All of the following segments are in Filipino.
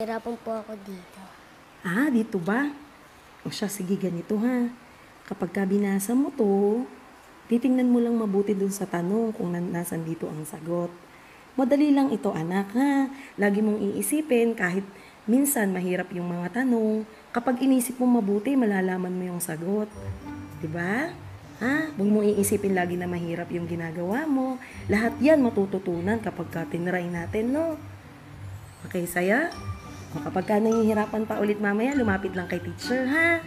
Hirapan po ako dito. Ah, dito ba? O siya, sige ganito ha. Kapag ka binasa mo to, titingnan mo lang mabuti dun sa tanong kung nasan dito ang sagot. Madali lang ito anak ha. Lagi mong iisipin kahit minsan mahirap yung mga tanong. Kapag inisip mo mabuti, malalaman mo yung sagot. 'Di ba? Ha? Huwag mong iisipin lagi na mahirap yung ginagawa mo. Lahat yan matututunan kapag ka tinry natin, no? Okay, saya? O kapag ka nahihirapan pa ulit mamaya, lumapit lang kay teacher, ha?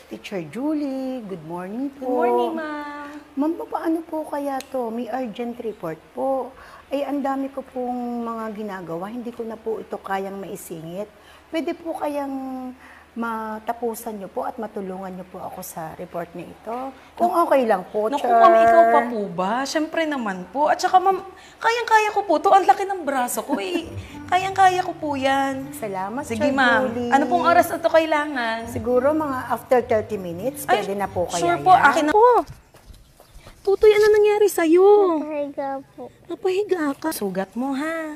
Teacher Julie, good morning po. Good morning, ma'am. Ma'am, paano po kaya to? May urgent report po. Ay, ang dami ko pong mga ginagawa. Hindi ko na po ito kayang maisingit. Pwede po kayang matapusan niyo po at matulungan niyo po ako sa report na ito? Kung okay lang po, Naku, Char. ma'am, ikaw pa po ba? Siyempre naman po. At saka, ma'am, kayang-kaya ko po to. Ang laki ng braso ko, eh. Kayang-kaya ko po yan. Salamat, Sige, Char ma'am. Julie. Ano pong oras na to kailangan? Siguro mga after 30 minutes, pwede na po kaya sure yan? po. Akin na po. Tutoy, ano nangyari sa'yo? Pahiga po. Napahiga ka. Sugat mo, ha?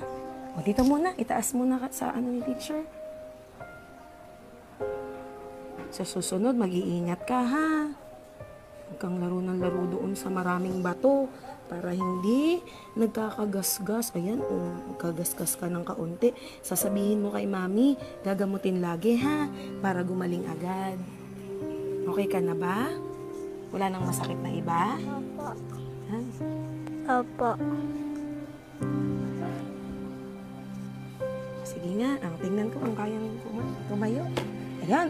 O, dito muna. Itaas muna ka sa ano ni teacher. Sa susunod, mag-iingat ka, ha? Huwag kang laro ng laro doon sa maraming bato para hindi nagkakagasgas. Ayan, magkagasgas ka ng kaunti. Sasabihin mo kay mami, gagamutin lagi, ha? Para gumaling agad. Okay ka na ba? Wala nang masakit na iba? Opo. Ha? Opo. Sige nga, tingnan ko kung kayang tumayo. Ayan,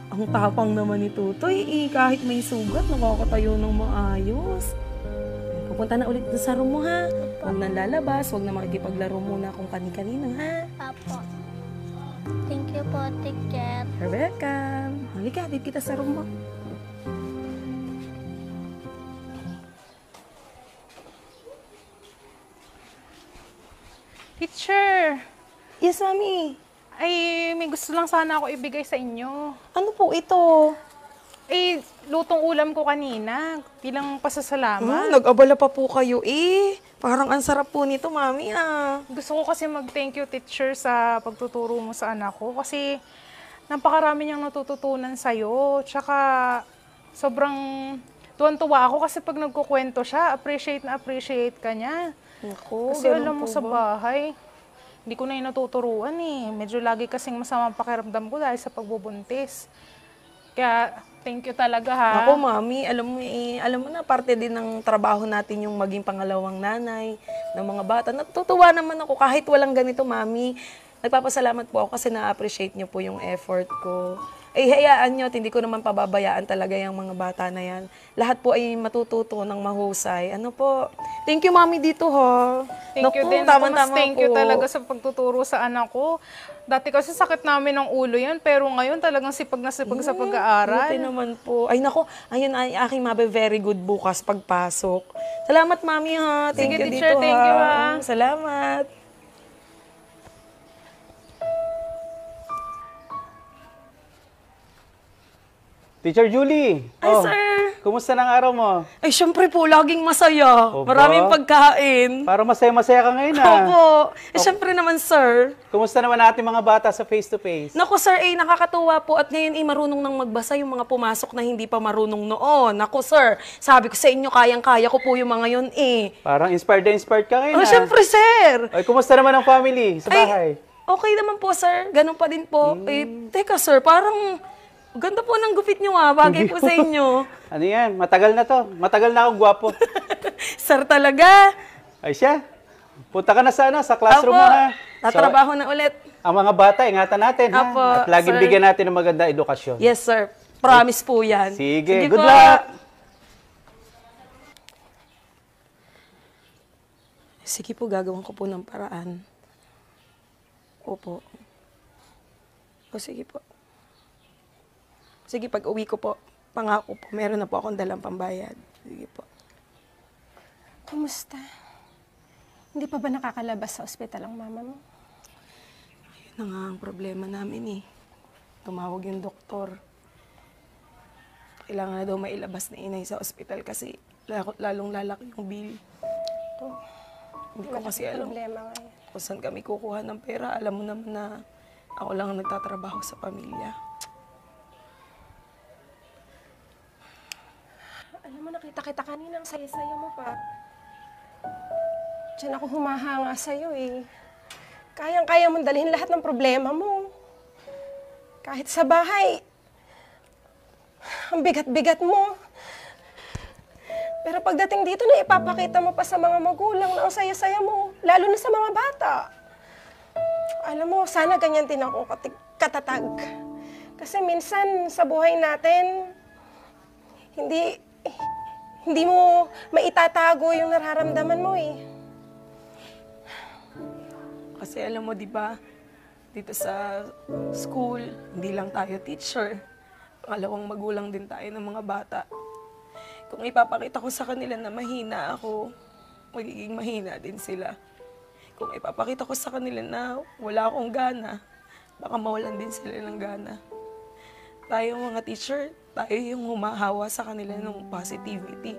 ang tapang naman ni Tutoy. Kahit may sugat, nakakatayo ng maayos. Pupunta na ulit sa room mo, ha? Huwag nang lalabas, huwag na makikipaglaro muna kung kani-kanino, ha? Opo. Thank you po, teacher. You're welcome. Halika, dito kita sa room mo. Teacher, Yes, mami. ay may gusto lang sana ako ibigay sa inyo. Ano po ito? Eh, lutong ulam ko kanina bilang pasasalamat. Nag-abala pa po kayo, eh. Parang ang sarap po nito, mami, ah. Gusto ko kasi mag-thank you, teacher, sa pagtuturo mo sa anak ko kasi napakarami niyang natututunan sa'yo. Tsaka sobrang tuwan-tuwa ako kasi pag nagkukwento siya, appreciate na appreciate ka niya. Naku, Kasi ganun alam mo po sa ba? bahay, hindi ko na yung natuturuan eh. Medyo lagi kasing masama ang pakiramdam ko dahil sa pagbubuntis. Kaya, thank you talaga ha. Ako, mami, alam mo na, parte din ng trabaho natin yung maging pangalawang nanay ng mga bata. Natutuwa naman ako kahit walang ganito, mami. Nagpapasalamat po ako kasi na-appreciate niyo po yung effort ko. Eh, hayaan niyo at hindi ko naman pababayaan talaga yung mga bata na yan. Lahat po ay matututo ng mahusay. Ano po? Thank you, mami, dito, ho. Thank you din. Ako, mas thank you talaga sa pagtuturo sa anak ko. Dati kasi sakit namin ng ulo yan, pero ngayon talagang sipag na sipag sa pag-aaral. Buti naman po. Ay, nako, ayun ay aking mabe very good bukas pagpasok. Salamat, mami, ha. Thank Sige, you teacher, dito, thank you, ha. Salamat. Teacher Julie! Ay, sir. Kumusta ng araw mo? Ay, syempre po, laging masaya. Opo. Maraming pagkain. Para masaya-masaya ka ngayon ah. Opo. Eh, syempre naman, sir. Kumusta naman natin mga bata sa face-to-face? Naku, sir, nakakatuwa po. At ngayon, marunong nang magbasa yung mga pumasok na hindi pa marunong noon. Naku, sir, sabi ko sa inyo, kayang-kaya ko po yung mga yun, eh. Parang inspired na inspired ka ngayon Oh, ah. syempre, sir. Ay, kumusta naman ang family sa bahay? Okay naman po, sir. Ganun pa din po. Eh, teka, sir, parang ganda po ng gupit nyo, ah. Bagay po sa inyo. Ano yan? Matagal na to. Matagal na akong gwapo. Sir talaga. Ay siya. Punta ka na sana sa classroom Apo, mo ha. tatrabaho na ulit. Ang mga bata, ingatan natin ha. Apo, At laging sir. bigyan natin ng maganda edukasyon. Yes, sir. Promise po yan. Sige, good po. luck! Sige po, gagawin ko po ng paraan. Opo. O sige po. Sige, pag uwi ko po, pangako po, meron na po akong dalang pambayad. Sige po. Kumusta? Hindi pa ba nakakalabas sa ospital ang mama mo? Yun na nga ang problema namin eh. Tumawag yung doktor. Kailangan na daw mailabas na inay sa ospital kasi lalong lalaki yung bill. Hindi ko kasi Malaking alam problema ngayon. kung saan kami kukuha ng pera. Alam mo naman na ako lang ang nagtatrabaho sa pamilya. Alam mo, nakita kita kanina, ang saya-saya mo pa. Diyan ako humahanga sa'yo eh. Kayang-kaya mong dalhin lahat ng problema mo. Kahit sa bahay, ang bigat-bigat mo. Pero pagdating dito na ipapakita mo pa sa mga magulang na ang saya-saya mo, lalo na sa mga bata. Alam mo, sana ganyan din ako katatag. Kasi minsan sa buhay natin, hindi mo maitatago yung nararamdaman mo eh. Kasi alam mo, di ba, dito sa school, hindi lang tayo teacher. Pangalawang magulang din tayo ng mga bata. Kung ipapakita ko sa kanila na mahina ako, magiging mahina din sila. Kung ipapakita ko sa kanila na wala akong gana, baka mawalan din sila ng gana. Tayo mga teacher, tayo yung humahawa sa kanila ng positivity.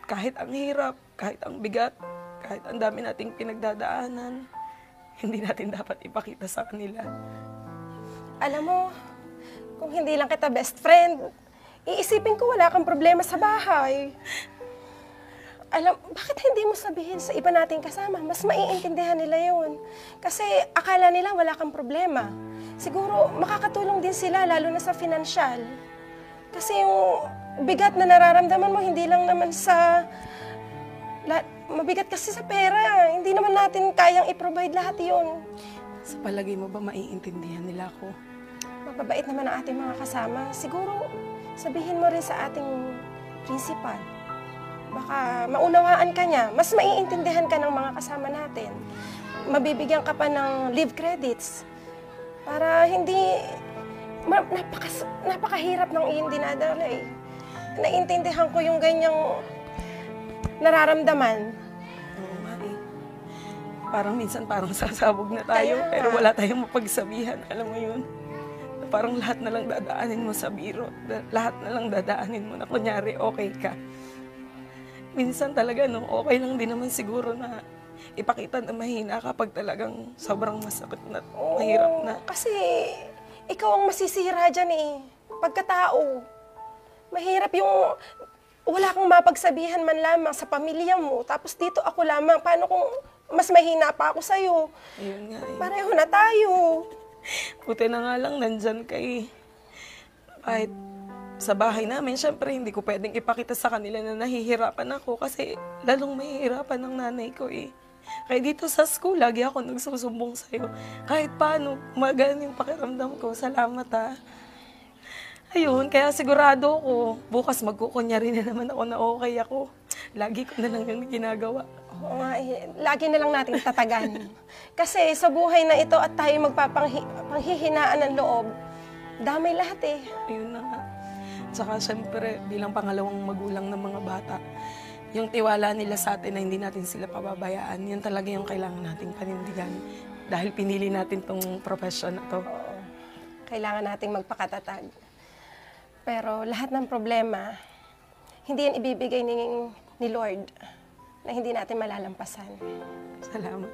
Kahit ang hirap, kahit ang bigat, kahit ang dami nating pinagdadaanan, hindi natin dapat ipakita sa kanila. Alam mo, kung hindi lang kita best friend, iisipin ko wala kang problema sa bahay. Alam, bakit hindi mo sabihin sa iba nating kasama? Mas maiintindihan nila yun. Kasi akala nila wala kang problema. Siguro makakatulong din sila, lalo na sa financial. Kasi yung bigat na nararamdaman mo, hindi lang naman sa... mabigat kasi sa pera. Hindi naman natin kayang i-provide lahat yun. Sa palagay mo ba maiintindihan nila ako? Mababait naman ang ating mga kasama. Siguro, sabihin mo rin sa ating principal. Baka maunawaan ka niya. Mas maiintindihan ka ng mga kasama natin. Mabibigyan ka pa ng leave credits. Para hindi... napakahirap ng iyong dinadala eh. Naiintindihan ko yung ganyang nararamdaman. Oo nga eh. Parang minsan sasabog na tayo, Kaya pero nga. wala tayong mapagsabihan. Alam mo yun? Parang lahat na lang dadaanin mo sa biro. Lahat na lang dadaanin mo na kunyari okay ka. Minsan talaga, no, okay lang din naman siguro na ipakita na mahina kapag talagang sobrang masakit na, mahirap na. Kasi ikaw ang masisira dyan eh. Pagkatao. Mahirap yung wala kang mapagsabihan man lamang sa pamilya mo. Tapos dito ako lamang. Paano kung mas mahina pa ako sa'yo? Ayun nga eh. Pareho na tayo. Buti na nga lang nandyan ka eh. Kahit sa bahay namin, syempre hindi ko pwedeng ipakita sa kanila na nahihirapan ako kasi lalong mahihirapan ng nanay ko eh. Kaya dito sa school, lagi ako nagsusumbong sa'yo. Kahit paano, magaan yung pakiramdam ko. Salamat ha. Ayun, kaya sigurado ko, bukas magkukunyari na naman ako na okay ako. Lagi ko na lang yung ginagawa. Oo nga eh. Lagi na lang nating tatagan. Kasi sa buhay na ito at tayo magpapanghihinaan ng loob, damay lahat eh. Ayun na nga. Tsaka syempre, bilang pangalawang magulang ng mga bata, yung tiwala nila sa atin na hindi natin sila pababayaan, yun talaga yung kailangan nating panindigan. Dahil pinili natin tong profession na to. Oo. Kailangan nating magpakatatag. Pero lahat ng problema, hindi yan ibibigay ni Lord na hindi natin malalampasan. Salamat.